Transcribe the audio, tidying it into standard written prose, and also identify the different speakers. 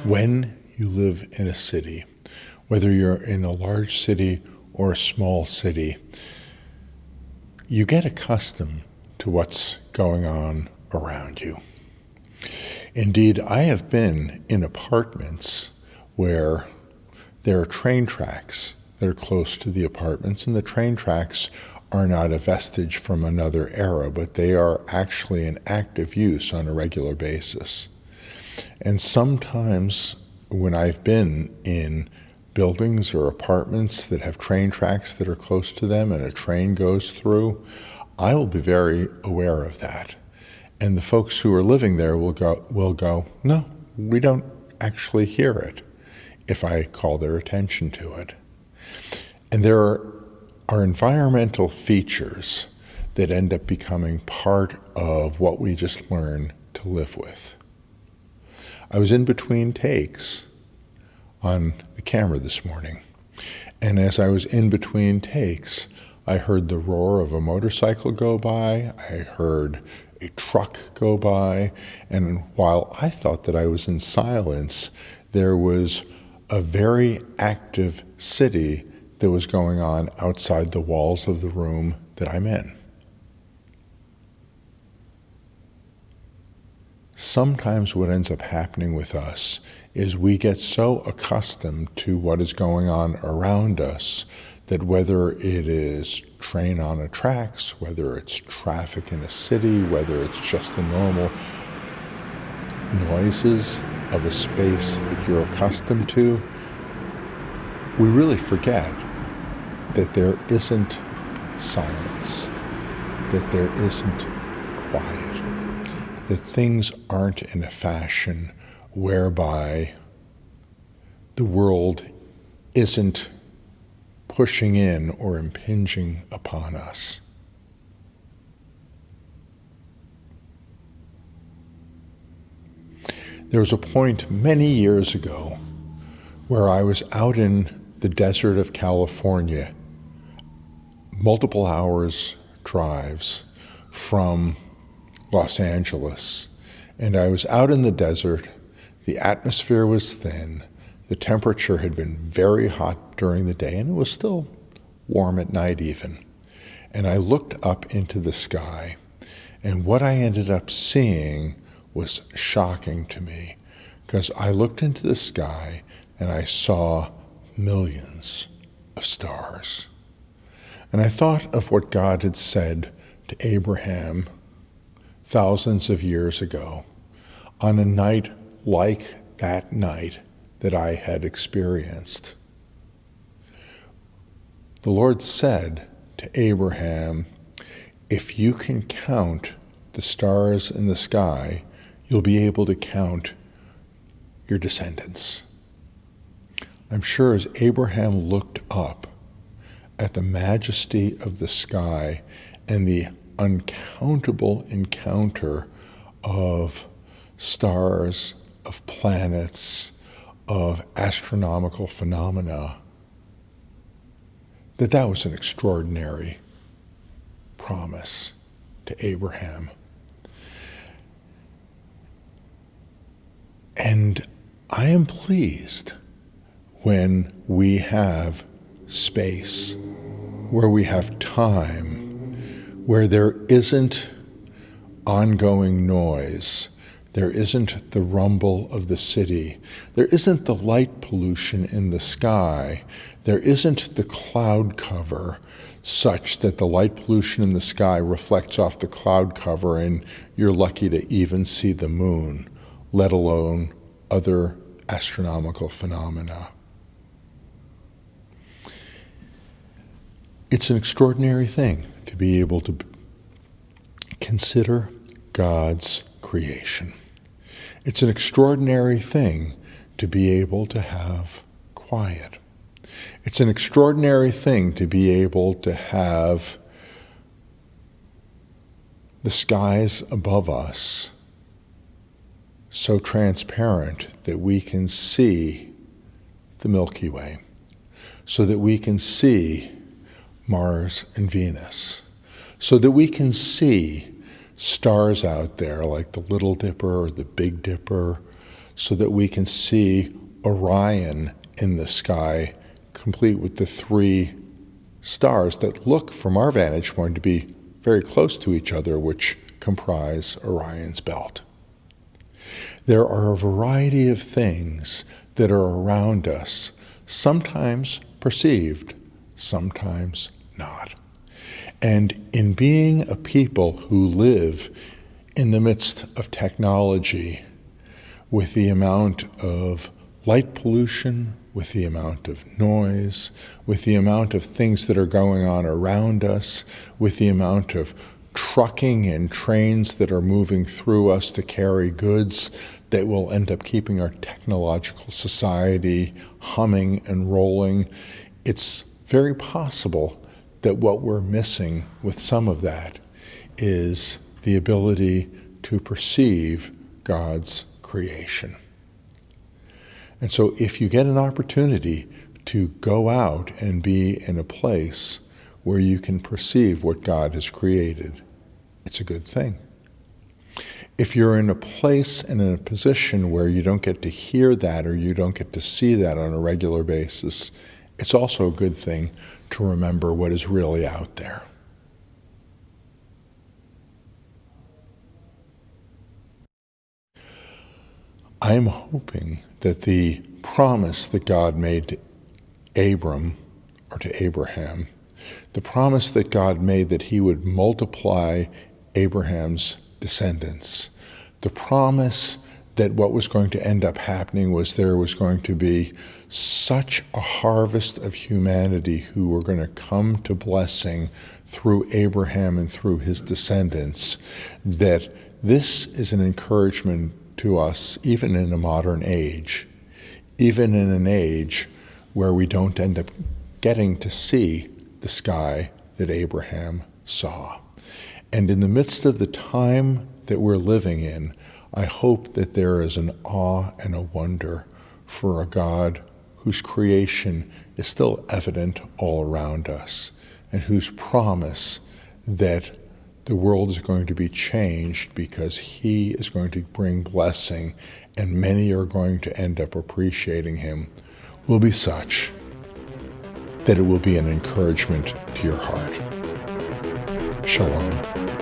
Speaker 1: When you live in a city, whether you're in a large city or a small city, you get accustomed to what's going on around you. Indeed, I have been in apartments where there are train tracks that are close to the apartments, and the train tracks are not a vestige from another era, but they are actually in active use on a regular basis. And sometimes when I've been in buildings or apartments that have train tracks that are close to them and a train goes through, I will be very aware of that. And the folks who are living there will go, no, we don't actually hear it, if I call their attention to it. And there are environmental features that end up becoming part of what we just learn to live with. I was in between takes on the camera this morning, and as I was in between takes, I heard the roar of a motorcycle go by, I heard a truck go by, and while I thought that I was in silence, there was a very active city that was going on outside the walls of the room that I'm in. Sometimes what ends up happening with us is we get so accustomed to what is going on around us that whether it is train on a tracks, whether it's traffic in a city, whether it's just the normal noises of a space that you're accustomed to, we really forget that there isn't silence, that there isn't quiet, that things aren't in a fashion whereby the world isn't pushing in or impinging upon us. There was a point many years ago where I was out in the desert of California, multiple hours drives from Los Angeles, and I was out in the desert. The atmosphere was thin, the temperature had been very hot during the day, and it was still warm at night even. And I looked up into the sky, and what I ended up seeing was shocking to me, because I looked into the sky and I saw millions of stars. And I thought of what God had said to Abraham thousands of years ago on a night like that night that I had experienced. The Lord said to Abraham, if you can count the stars in the sky, you'll be able to count your descendants. I'm sure as Abraham looked up at the majesty of the sky and the uncountable encounter of stars, of planets, of astronomical phenomena, that was an extraordinary promise to Abraham. And I am pleased when we have space, where we have time, where there isn't ongoing noise, there isn't the rumble of the city, there isn't the light pollution in the sky, there isn't the cloud cover such that the light pollution in the sky reflects off the cloud cover and you're lucky to even see the moon, let alone other astronomical phenomena. It's an extraordinary thing to be able to consider God's creation. It's an extraordinary thing to be able to have quiet. It's an extraordinary thing to be able to have the skies above us so transparent that we can see the Milky Way, so that we can see Mars and Venus, so that we can see stars out there like the Little Dipper or the Big Dipper, so that we can see Orion in the sky, complete with the 3 stars that look from our vantage point to be very close to each other, which comprise Orion's belt. There are a variety of things that are around us, sometimes perceived, sometimes not. And in being a people who live in the midst of technology, with the amount of light pollution, with the amount of noise, with the amount of things that are going on around us, with the amount of trucking and trains that are moving through us to carry goods that will end up keeping our technological society humming and rolling, it's very possible that what we're missing with some of that is the ability to perceive God's creation. And so if you get an opportunity to go out and be in a place where you can perceive what God has created, it's a good thing. If you're in a place and in a position where you don't get to hear that or you don't get to see that on a regular basis, it's also a good thing to remember what is really out there. I'm hoping that the promise that God made to Abram, or to Abraham, the promise that God made that he would multiply Abraham's descendants, the promise that what was going to end up happening was there was going to be such a harvest of humanity who were going to come to blessing through Abraham and through his descendants, that this is an encouragement to us even in a modern age, even in an age where we don't end up getting to see the sky that Abraham saw. And in the midst of the time that we're living in, I hope that there is an awe and a wonder for a God whose creation is still evident all around us, and whose promise that the world is going to be changed because he is going to bring blessing, and many are going to end up appreciating him, will be such that it will be an encouragement to your heart. Shalom.